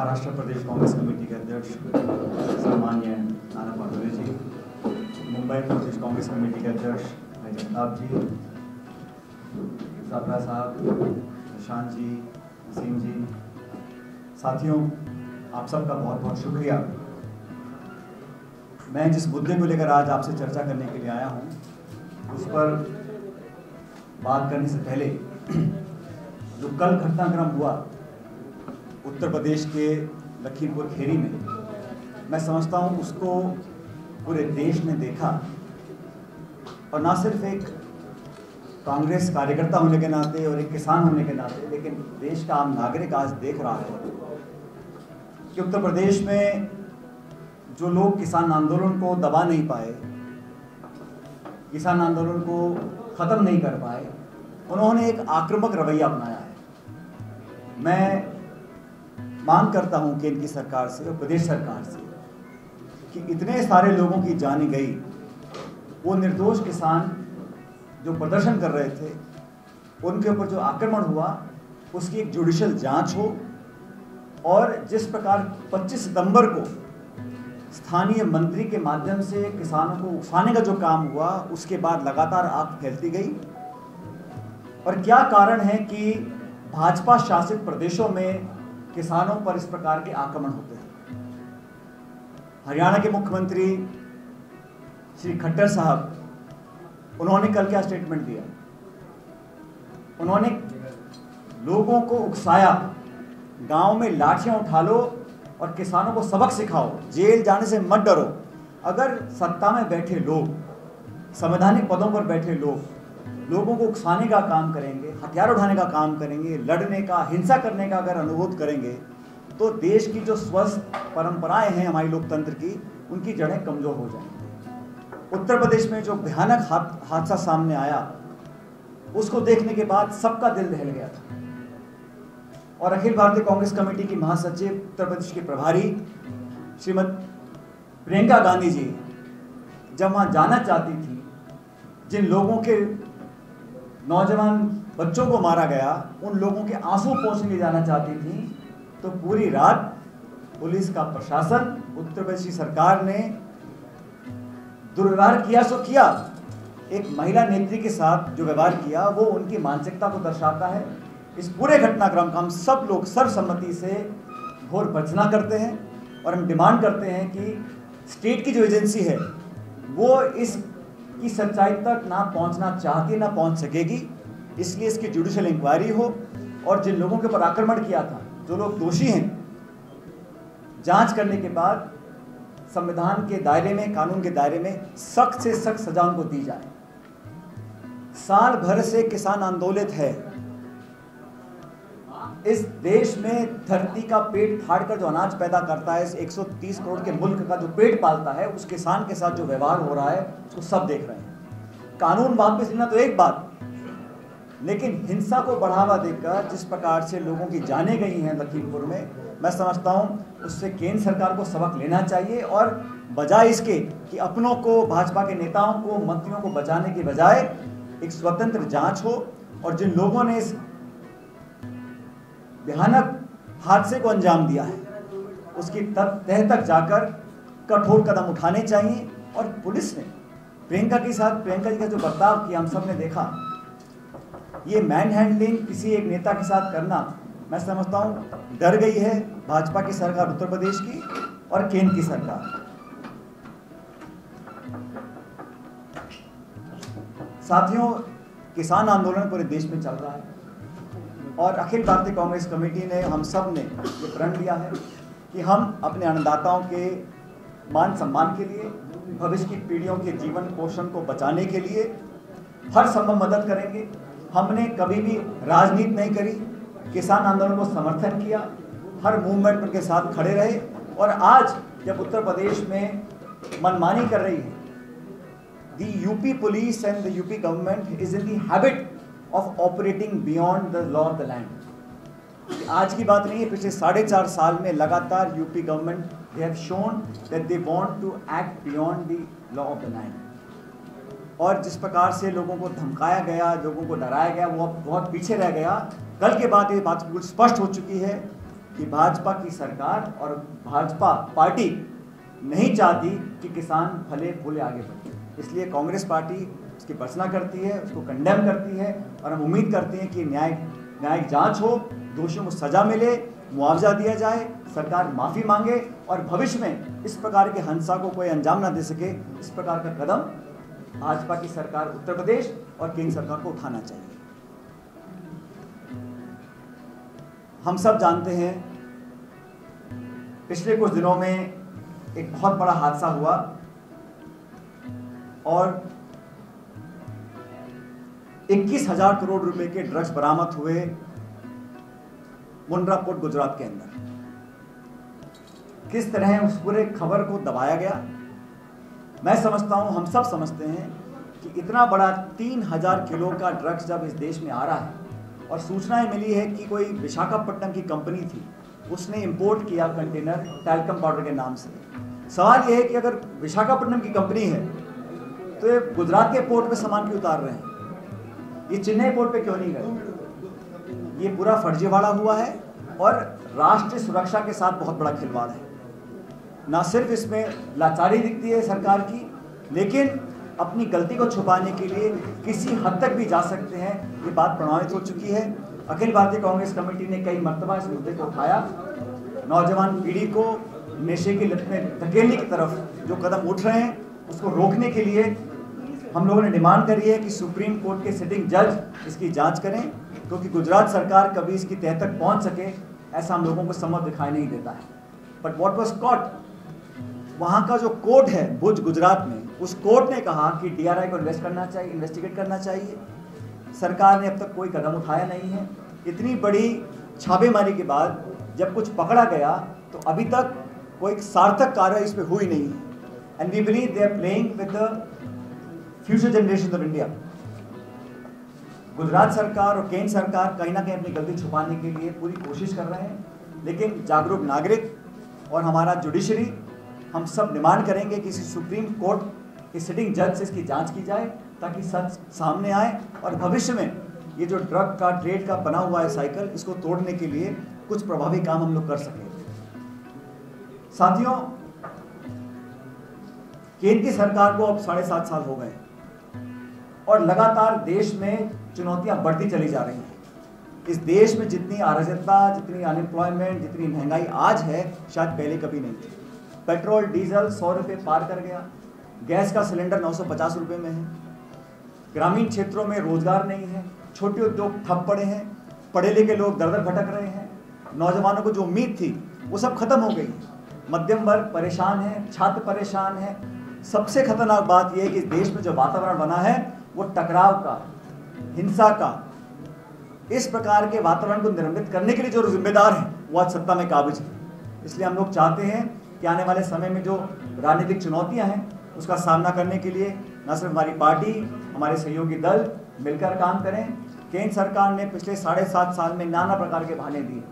महाराष्ट्र प्रदेश Congress committee के अध्यक्ष सम्माननीय नाना पाटोले जी, मुंबई प्रदेश कांग्रेस कमेटी के अध्यक्ष भाई जगताप जी, सापरा साहब, निशांत जी, वसीम जी, साथियों, आप सबका बहुत बहुत शुक्रिया। मैं जिस मुद्दे को लेकर आज आपसे चर्चा करने के लिए आया हूं, उस पर बात करने से पहले जो कल घटनाक्रम हुआ उत्तर प्रदेश के लखीमपुर खेरी में, मैं समझता हूं उसको पूरे देश ने देखा, और ना सिर्फ एक कांग्रेस कार्यकर्ता होने के नाते और एक किसान होने के नाते, लेकिन देश का आम नागरिक आज देख रहा है कि उत्तर प्रदेश में जो लोग किसान आंदोलन को दबा नहीं पाए, किसान आंदोलन को ख़त्म नहीं कर पाए, उन्होंने एक आक्रामक रवैया अपनाया है। मैं मांग करता हूं केंद्र की सरकार से और प्रदेश सरकार से कि इतने सारे लोगों की जान गई, वो निर्दोष किसान जो प्रदर्शन कर रहे थे, उनके ऊपर जो आक्रमण हुआ उसकी एक जुडिशियल जांच हो, और जिस प्रकार 25 सितंबर को स्थानीय मंत्री के माध्यम से किसानों को उकसाने का जो काम हुआ, उसके बाद लगातार आग फैलती गई। और क्या कारण है कि भाजपा शासित प्रदेशों में किसानों पर इस प्रकार के आक्रमण होते हैं। हरियाणा के मुख्यमंत्री श्री खट्टर साहब, उन्होंने कल क्या स्टेटमेंट दिया? उन्होंने लोगों को उकसाया, गांव में लाठियां उठा लो और किसानों को सबक सिखाओ, जेल जाने से मत डरो। अगर सत्ता में बैठे लोग, संवैधानिक पदों पर बैठे लोग लोगों को उकसाने का काम करेंगे, हथियार उठाने का काम करेंगे, लड़ने का, हिंसा करने का अगर अनुरोध करेंगे, तो देश की जो स्वस्थ परंपराएं हैं हमारी लोकतंत्र की, उनकी जड़ें कमजोर हो जाएंगी। उत्तर प्रदेश में जो भयानक हादसा सामने आया, उसको देखने के बाद सबका दिल दहल गया था, और अखिल भारतीय कांग्रेस कमेटी की महासचिव, उत्तर प्रदेश की प्रभारी श्रीमती प्रियंका गांधी जी जब वहाँ जाना चाहती थी, जिन लोगों के नौजवान बच्चों को मारा गया, उन लोगों के आंसू पोंछने जाना चाहती थी, तो पूरी रात पुलिस का प्रशासन, उत्तर प्रदेश की सरकार ने दुर्व्यवहार किया सो किया। एक महिला नेत्री के साथ जो व्यवहार किया, वो उनकी मानसिकता को दर्शाता है। इस पूरे घटनाक्रम का हम सब लोग सर्वसम्मति से घोर भर्त्सना करते हैं, और हम डिमांड करते हैं कि स्टेट की जो एजेंसी है वो इसकी सच्चाई तक ना पहुंचना चाहती, ना पहुंच सकेगी। इसलिए इसकी जुडिशियल इंक्वायरी हो, और जिन लोगों के ऊपर आक्रमण किया था, जो लोग दोषी हैं, जांच करने के बाद संविधान के दायरे में, कानून के दायरे में सख्त से सख्त सजा उनको दी जाए। साल भर से किसान आंदोलित है। इस देश में धरती का पेट फाड़कर जो अनाज पैदा करता है, इस 130 करोड़ के मुल्क का जो पेट पालता है, उस किसान के साथ जो व्यवहार हो रहा है, उसको सब देख रहे हैं। कानून वापस लेना तो एक बात, लेकिन हिंसा को बढ़ावा देकर जिस प्रकार से लोगों की जानें गई हैं लखीमपुर में, मैं समझता हूं उससे केंद्र सरकार को सबक लेना चाहिए, और बजाय इसके कि अपनों को, भाजपा के नेताओं को, मंत्रियों को बचाने के बजाय एक स्वतंत्र जांच हो, और जिन लोगों ने इस भयानक हादसे को अंजाम दिया है, उसकी तह तक जाकर कठोर कदम उठाने चाहिए। और पुलिस ने प्रियंका जी का जो बर्ताव किया, हम सब ने देखा। ये मैन हैंडलिंग किसी एक नेता के साथ करना, मैं समझता हूं डर गई है भाजपा की सरकार उत्तर प्रदेश की और केंद्र की सरकार। साथियों, किसान आंदोलन पूरे देश में चल रहा है, और अखिल भारतीय कांग्रेस कमेटी ने, हम सब ने ये प्रण लिया है कि हम अपने अन्नदाताओं के मान सम्मान के लिए, भविष्य की पीढ़ियों के जीवन पोषण को बचाने के लिए हर संभव मदद करेंगे। हमने कभी भी राजनीति नहीं करी, किसान आंदोलन को समर्थन किया, हर मूवमेंट उनके साथ खड़े रहे। और आज जब उत्तर प्रदेश में मनमानी कर रही है, the UP police and the UP government is in the habit of operating beyond the law of the land। आज की बात नहीं है, पिछले 4.5 साल में लगातार UP government they have shown that they want to act beyond the law of the land। और जिस प्रकार से लोगों को धमकाया गया, लोगों को डराया गया, वो अब बहुत पीछे रह गया। कल के बाद ये बात बिल्कुल स्पष्ट हो चुकी है कि भाजपा की सरकार और भाजपा पार्टी नहीं चाहती कि किसान फले फूले आगे बढ़े, इसलिए कांग्रेस पार्टी उसकी भर्त्सना करती है, उसको कंडेम करती है और हम उम्मीद करते हैं कि न्यायिक जांच हो, दोषियों को सजा मिले, मुआवजा दिया जाए, सरकार माफ़ी मांगे और भविष्य में इस प्रकार के हिंसा को कोई अंजाम ना दे सके। इस प्रकार का कदम भाजपा की सरकार उत्तर प्रदेश और केंद्र सरकार को उठाना चाहिए। हम सब जानते हैं पिछले कुछ दिनों में एक बहुत बड़ा हादसा हुआ और 21,000 करोड़ रुपए के ड्रग्स बरामद हुए मुंद्रा पोर्ट गुजरात के अंदर। किस तरह उस पूरे खबर को दबाया गया, मैं समझता हूं, हम सब समझते हैं कि इतना बड़ा 3,000 किलो का ड्रग्स जब इस देश में आ रहा है और सूचनाएं मिली है कि कोई विशाखापट्टनम की कंपनी थी, उसने इंपोर्ट किया कंटेनर टैल्कम पाउडर के नाम से। सवाल यह है कि अगर विशाखापट्टनम की कंपनी है तो ये गुजरात के पोर्ट पे सामान क्यों उतार रहे हैं, ये चेन्नई पोर्ट पे क्यों नहीं गए? ये पूरा फर्जीवाड़ा हुआ है और राष्ट्रीय सुरक्षा के साथ बहुत बड़ा खिलवाड़ है। ना सिर्फ इसमें लाचारी दिखती है सरकार की, लेकिन अपनी गलती को छुपाने के लिए किसी हद तक भी जा सकते हैं, ये बात प्रमाणित हो चुकी है। अखिल भारतीय कांग्रेस कमेटी ने कई मर्तबा इस मुद्दे को उठाया। नौजवान पीढ़ी को नशे की लत में धकेलने की तरफ जो कदम उठ रहे हैं उसको रोकने के लिए हम लोगों ने डिमांड करी है कि सुप्रीम कोर्ट के सिटिंग जज इसकी जांच करें, क्योंकि गुजरात सरकार कभी इसकी तह तक पहुंच सके ऐसा हम लोगों को संभव दिखाई नहीं देता है। बट व्हाट वाज कॉट, वहाँ का जो कोर्ट है भुज गुजरात में, उस कोर्ट ने कहा कि डीआरआई को इन्वेस्टिगेट करना चाहिए। सरकार ने अब तक कोई कदम उठाया नहीं है। इतनी बड़ी छापेमारी के बाद जब कुछ पकड़ा गया तो अभी तक कोई सार्थक कार्रवाई इस पर हुई नहीं है। And we believe they are playing with the future generation of India. Gujarat सरकार और केंद्र सरकार कहीं ना कहीं अपनी गलती छुपाने के लिए पूरी कोशिश कर रहे हैं, लेकिन जागरूक नागरिक और हमारा जुडिशरी हम सब डिमांड करेंगे कि किसी सुप्रीम कोर्ट के सिटिंग जज से इसकी जांच की जाए ताकि सच सामने आए और भविष्य में ये जो ड्रग का ट्रेड का बना हुआ है साइकिल, इसको तोड़ने के लिए कुछ प्रभावी काम हम लोग कर सकें। साथियों, केंद्र की सरकार को अब 7.5 साल हो गए और लगातार देश में चुनौतियां बढ़ती चली जा रही हैं। इस देश में जितनी अराजकता, जितनी अनएम्प्लॉयमेंट, जितनी महंगाई आज है, शायद पहले कभी नहीं थी। पेट्रोल डीजल 100 रुपये पार कर गया, गैस का सिलेंडर 950 रुपये में है, ग्रामीण क्षेत्रों में रोजगार नहीं है, छोटे उद्योग ठप पड़े हैं, पढ़े लिखे लोग दर दर भटक रहे हैं, नौजवानों को जो उम्मीद थी वो सब खत्म हो गई। मध्यम वर्ग परेशान है, छात्र परेशान है। सबसे खतरनाक बात यह है कि देश में जो वातावरण बना है वो टकराव का, हिंसा का, इस प्रकार के वातावरण को निर्मित करने के लिए जो जिम्मेदार हैं वो आज सत्ता में काबिज है। इसलिए हम लोग चाहते हैं कि आने वाले समय में जो राजनीतिक चुनौतियां हैं उसका सामना करने के लिए न सिर्फ हमारी पार्टी, हमारे सहयोगी दल मिलकर काम करें। केंद्र सरकार ने पिछले 7.5 साल में नाना प्रकार के बहाने दिए,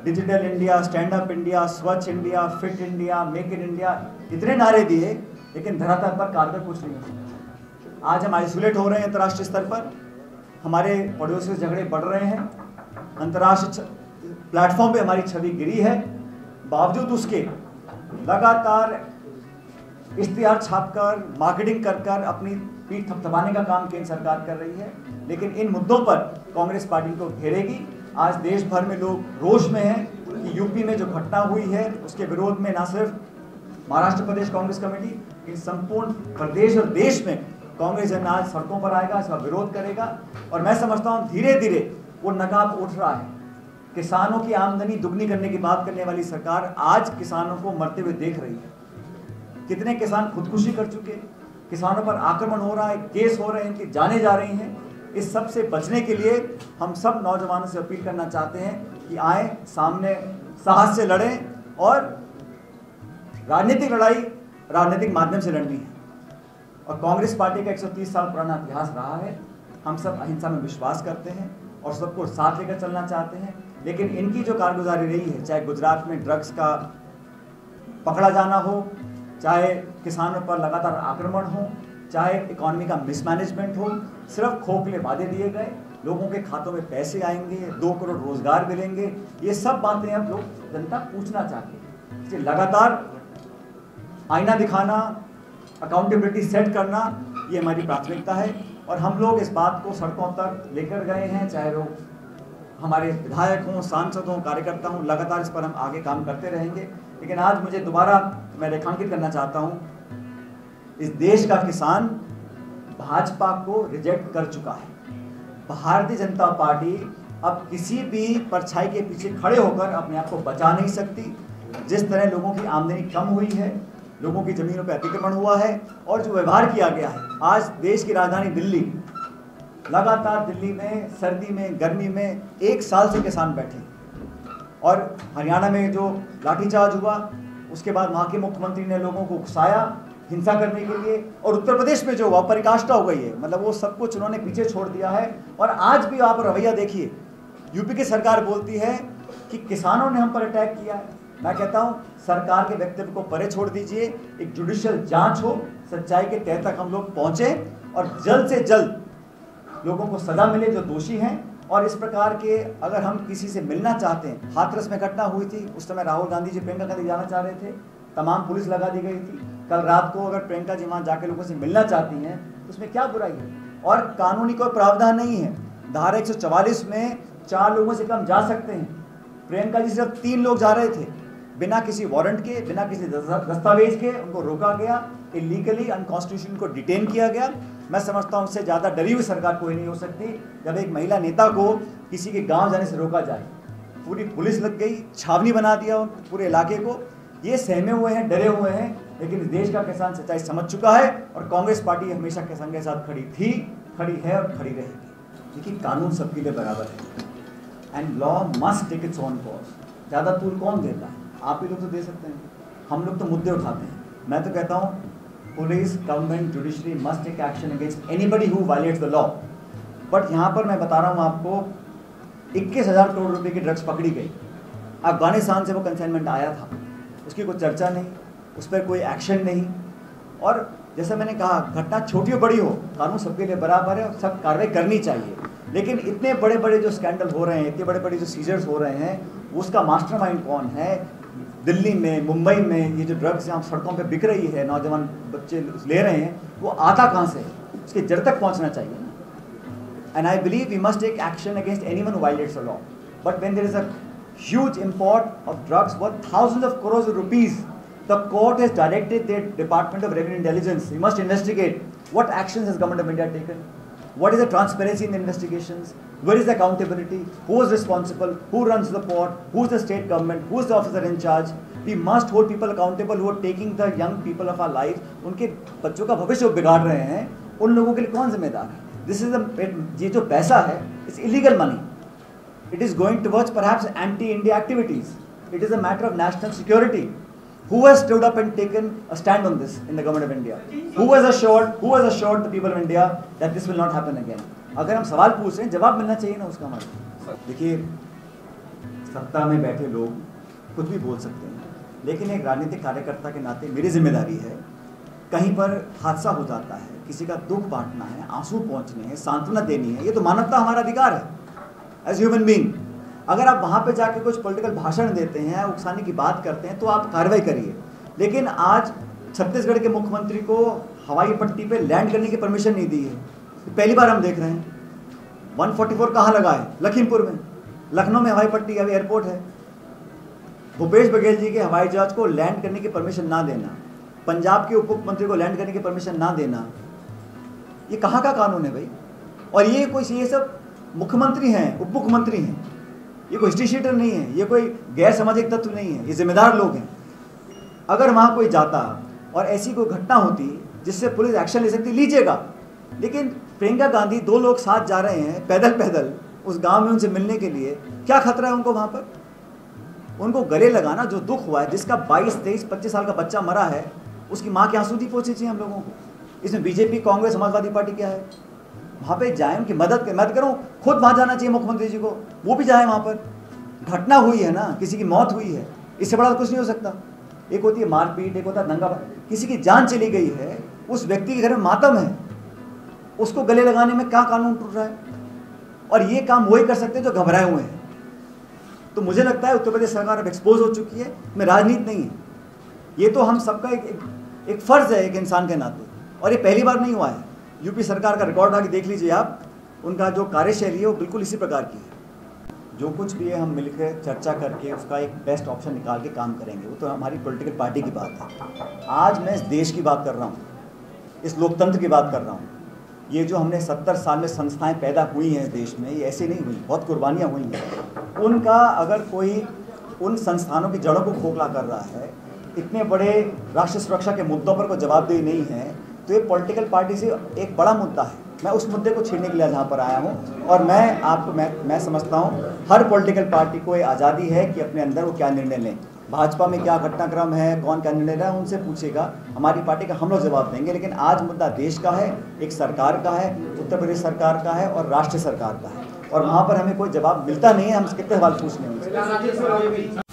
digital India, stand up India, Swachh India, fit India, make in India, इतने नारे दिए, लेकिन धरातल पर कारगर कुछ नहीं हुआ। आज हम आइसोलेट हो रहे हैं अंतर्राष्ट्रीय स्तर पर, हमारे पड़ोसी से झगड़े बढ़ रहे हैं, अंतर्राष्ट्रीय प्लेटफॉर्म पे हमारी छवि गिरी है। बावजूद उसके लगातार इश्तिहार छापकर, मार्केटिंग कर अपनी पीठ थपथपाने का काम केंद्र सरकार कर रही है, लेकिन इन मुद्दों पर कांग्रेस पार्टी को घेरेगी। आज देश भर में लोग रोष में हैं कि यूपी में जो घटना हुई है उसके विरोध में न सिर्फ महाराष्ट्र प्रदेश कांग्रेस कमेटी, इन संपूर्ण प्रदेश और देश में कांग्रेस जन आज सड़कों पर आएगा, इसका विरोध करेगा। और मैं समझता हूँ धीरे धीरे वो नकाब उठ रहा है। किसानों की आमदनी दुगनी करने की बात करने वाली सरकार आज किसानों को मरते हुए देख रही है। कितने किसान खुदकुशी कर चुके, किसानों पर आक्रमण हो रहा है, केस हो रहे हैं, इनकी जानें जा रही हैं। इस सब से बचने के लिए हम सब नौजवानों से अपील करना चाहते हैं कि आए, सामने साहस से लड़ें और राजनीतिक लड़ाई राजनीतिक माध्यम से लड़नी है। और कांग्रेस पार्टी का 130 साल पुराना इतिहास रहा है। हम सब अहिंसा में विश्वास करते हैं और सबको साथ लेकर चलना चाहते हैं, लेकिन इनकी जो कारगुजारी रही है, चाहे गुजरात में ड्रग्स का पकड़ा जाना हो, चाहे किसानों पर लगातार आक्रमण हो, चाहे इकोनॉमी का मिसमैनेजमेंट हो, सिर्फ खोखले वादे दिए गए लोगों के खातों में पैसे आएंगे, 2 करोड़ रोजगार मिलेंगे, ये सब बातें अब लोग जनता पूछना चाहती है। इसलिए लगातार आईना दिखाना, अकाउंटेबिलिटी सेट करना, ये हमारी प्राथमिकता है और हम लोग इस बात को सड़कों तक लेकर गए हैं, चाहे वो हमारे विधायक हों, सांसद हों, कार्यकर्ता हों, लगातार इस पर हम आगे काम करते रहेंगे। लेकिन आज मुझे दोबारा मैं रेखांकित करना चाहता हूं, इस देश का किसान भाजपा को रिजेक्ट कर चुका है। भारतीय जनता पार्टी अब किसी भी परछाई के पीछे खड़े होकर अपने आप को बचा नहीं सकती। जिस तरह लोगों की आमदनी कम हुई है, लोगों की जमीनों पर अतिक्रमण हुआ है और जो व्यवहार किया गया है, आज देश की राजधानी दिल्ली, लगातार दिल्ली में सर्दी में, गर्मी में 1 साल से किसान बैठे और हरियाणा में जो लाठीचार्ज हुआ उसके बाद वहाँ के मुख्यमंत्री ने लोगों को उकसाया हिंसा करने के लिए, और उत्तर प्रदेश में जो हुआ पराकाष्ठा हो गई है, मतलब वो सब कुछ उन्होंने पीछे छोड़ दिया है। और आज भी आप रवैया देखिए, यूपी की सरकार बोलती है कि किसानों ने हम पर अटैक किया है। मैं कहता हूं सरकार के वक्तव्य को परे छोड़ दीजिए, एक जुडिशियल जांच हो, सच्चाई के तह तक हम लोग पहुंचे और जल्द से जल्द लोगों को सजा मिले जो दोषी हैं। और इस प्रकार के अगर हम किसी से मिलना चाहते हैं, हाथरस में घटना हुई थी, उस समय राहुल गांधी जी प्रियंका गांधी जाना चाह रहे थे, तमाम पुलिस लगा दी गई थी। कल रात को अगर प्रियंका जी वहाँ जाके लोगों से मिलना चाहती हैं तो उसमें क्या बुराई है? और कानूनी कोई प्रावधान नहीं है। धारा 144 में 4 लोगों से कम जा सकते हैं। प्रियंका जी सिर्फ 3 लोग जा रहे थे, बिना किसी वारंट के, बिना किसी दस्तावेज के उनको रोका गया, इलीगली अनकॉन्स्टिट्यूशनल को डिटेन किया गया। मैं समझता हूँ उससे ज़्यादा डरी हुई सरकार कोई नहीं हो सकती जब एक महिला नेता को किसी के गांव जाने से रोका जाए। पूरी पुलिस लग गई, छावनी बना दिया पूरे इलाके को। ये सहमे हुए हैं, डरे हुए हैं, लेकिन इस देश का किसान सच्चाई समझ चुका है और कांग्रेस पार्टी हमेशा किसान के साथ खड़ी थी, खड़ी है और खड़ी रहेगी। देखिए, कानून सबके लिए बराबर है and law must take its own course. ज़्यादा तूल कौन देता है? आप ही लोग तो दे सकते हैं, हम लोग तो मुद्दे उठाते हैं। मैं तो कहता हूँ police, government, judiciary must take action against anybody who violates the law. But यहाँ पर मैं बता रहा हूँ आपको, 21,000 करोड़ रुपए की ड्रग्स पकड़ी गई। अफगानिस्तान से वो कंसाइनमेंट आया था, उसकी कोई चर्चा नहीं, उस पर कोई एक्शन नहीं। और जैसा मैंने कहा, घटना छोटी हो बड़ी हो, कानून सबके लिए बराबर है और सब कार्रवाई करनी चाहिए। लेकिन इतने बड़े बड़े जो स्कैंडल हो रहे हैं, इतने बड़े बड़े जो सीजर्स हो रहे हैं, उसका मास्टरमाइंड कौन है? दिल्ली में, मुंबई में ये जो ड्रग्स यहाँ सड़कों पे बिक रही है, नौजवान बच्चे ले रहे हैं, वो आता कहाँ से है? उसके जड़ तक पहुँचना चाहिए ना। And I believe we must take action against anyone who violates the law. But when there is a huge import of drugs worth thousands of crores of rupees, the court has directed the Department of Revenue Intelligence, we must investigate what actions has Government of India taken, what is the transparency in the investigations, where is the accountability, who is responsible, who runs the port, who is the state government, who is the officer in charge. We must hold people accountable who are taking the young people of our life, उनके बच्चों का भविष्य बिगाड़ रहे हैं, उन लोगों के लिए कौन जिम्मेदार है? This is the, ये जो पैसा है, it's illegal money. It is going towards perhaps anti-India activities. It is a matter of national security. Who has stood up and taken a stand on this in the government of India? Who has assured the people of India that this will not happen again? अगर हम सवाल पूछ रहे हैं, जवाब मिलना चाहिए ना उसका हमारे। देखिए, सत्ता में बैठे लोग कुछ भी बोल सकते हैं, लेकिन एक राजनीतिक कार्यकर्ता के नाते मेरी जिम्मेदारी है, कहीं पर हादसा हो जाता है, किसी का दुख बांटना है, आंसू पहुँचने हैं, सांत्वना देनी है, ये तो मानवता हमारा अधिकार है एज ह्यूमन बीइंग। अगर आप वहाँ पे जाके कुछ पॉलिटिकल भाषण देते हैं, उकसाने की बात करते हैं, तो आप कार्रवाई करिए। लेकिन आज छत्तीसगढ़ के मुख्यमंत्री को हवाई पट्टी पे लैंड करने की परमिशन नहीं दी है, पहली बार हम देख रहे हैं। 144 कहाँ लगा है? लखीमपुर में। लखनऊ में हवाई पट्टी, अभी एयरपोर्ट है। भूपेश बघेल जी के हवाई जहाज को लैंड करने की परमिशन ना देना, पंजाब के उप मुख्यमंत्री को लैंड करने की परमिशन ना देना, ये कहाँ का कानून है भाई? और ये सब मुख्यमंत्री हैं, उप मुख्यमंत्री हैं, ये कोई हिस्ट्री शीटर नहीं है, ये कोई गैर सामाजिक तत्व नहीं है, ये जिम्मेदार लोग हैं। अगर वहाँ कोई जाता और ऐसी कोई घटना होती जिससे पुलिस एक्शन ले सकती, लीजिएगा। लेकिन प्रियंका गांधी 2 लोग साथ जा रहे हैं पैदल उस गांव में उनसे मिलने के लिए, क्या खतरा है उनको वहाँ पर? उनको गले लगाना, जो दुख हुआ है, जिसका 22, 23, 25 साल का बच्चा मरा है, उसकी माँ की आंसू नहीं पहुँचे चाहिए हम लोगों को। इसमें बीजेपी, कांग्रेस, समाजवादी पार्टी क्या है? वहाँ पे जाए, उनकी मदद करूँ, खुद वहाँ जाना चाहिए मुख्यमंत्री जी को, वो भी जाए वहाँ पर। घटना हुई है ना, किसी की मौत हुई है, इससे बड़ा कुछ नहीं हो सकता। एक होती है मारपीट, एक होता है दंगा, किसी की जान चली गई है, उस व्यक्ति के घर में मातम है, उसको गले लगाने में क्या कानून टूट रहा है? और ये काम वही कर सकते हैं जो घबराए हुए हैं। तो मुझे लगता है उत्तर प्रदेश सरकार अब एक्सपोज हो चुकी है, में राजनीति नहीं है। ये तो हम सबका एक फर्ज है एक इंसान के नाते, और ये पहली बार नहीं हुआ है। यूपी सरकार का रिकॉर्ड आके देख लीजिए आप, उनका जो कार्यशैली है वो बिल्कुल इसी प्रकार की है। जो कुछ भी है हम मिलकर चर्चा करके उसका एक बेस्ट ऑप्शन निकाल के काम करेंगे, वो तो हमारी पॉलिटिकल पार्टी की बात है। आज मैं इस देश की बात कर रहा हूँ, इस लोकतंत्र की बात कर रहा हूँ। ये जो हमने 70 साल में संस्थाएं पैदा हुई हैं इस देश में, ये ऐसे नहीं हुई, बहुत कुर्बानियाँ हुई हैं। उनका अगर कोई उन संस्थानों की जड़ों को खोखला कर रहा है, इतने बड़े राष्ट्रीय सुरक्षा के मुद्दों पर कोई जवाबदेही नहीं है, तो ये पॉलिटिकल पार्टी से एक बड़ा मुद्दा है। मैं उस मुद्दे को छेड़ने के लिए यहाँ पर आया हूँ, और मैं समझता हूँ हर पॉलिटिकल पार्टी को ये आज़ादी है कि अपने अंदर वो क्या निर्णय लें। भाजपा में क्या घटनाक्रम है, कौन क्या निर्णय रहा है, उनसे पूछेगा, हमारी पार्टी का हम लोग जवाब देंगे। लेकिन आज मुद्दा देश का है, एक सरकार का है, उत्तर प्रदेश सरकार का है और राष्ट्रीय सरकार का है, और वहाँ पर हमें कोई जवाब मिलता नहीं है। हम कितने सवाल पूछ लेंगे।